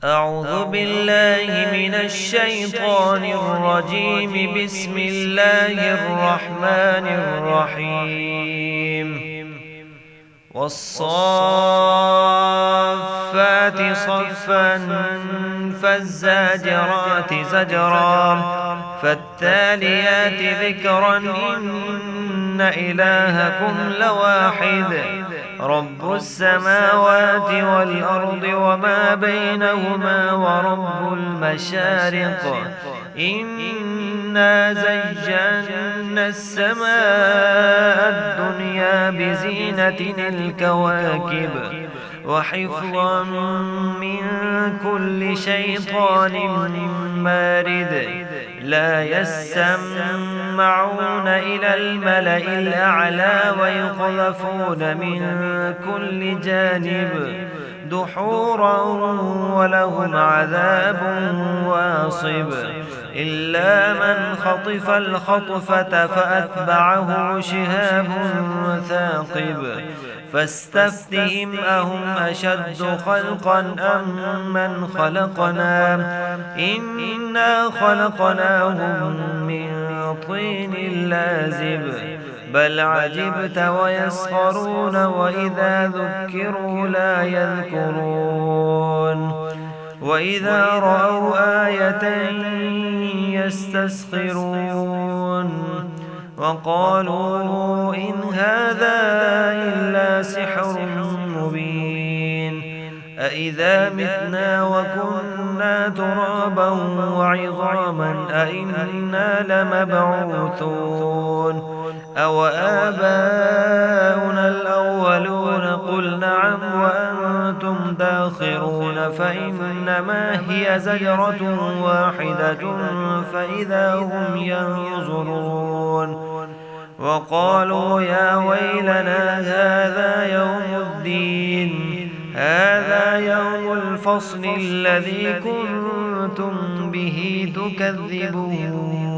أعوذ بالله من الشيطان الرجيم. بسم الله الرحمن الرحيم. والصافات صفا فالزاجرات زجرا فالتاليات ذكرا إن إلهكم لواحد رب السماوات والأرض وما بينهما ورب المشارق إنا زينا السماء الدنيا بزينة الكواكب وحفظا من كل شيطان مارد لا يسمعون إلى الملأ الأعلى ويقذفون من كل جانب دحورا ولهم عذاب واصب إلا من خطف الخطفة فأتبعه شهاب ثاقب فاستفتهم أهم أشد خلقا أم من خلقنا إنا خلقناهم من طين لازب بل عجبت ويسخرون وإذا ذكروا لا يذكرون وإذا رأوا آية يستسخرون وقالوا إن هذا إلا سحر مبين أإذا متنا وكنا ترابا وعظاما أإنا لمبعوثون أو آباؤنا الأولون قل نعم وأنتم داخرون فإنما هي زجرة واحدة فإذا هم ينظرون وقالوا يا ويلنا هذا يوم الدين هذا يوم الفصل الذي كنتم به تكذبون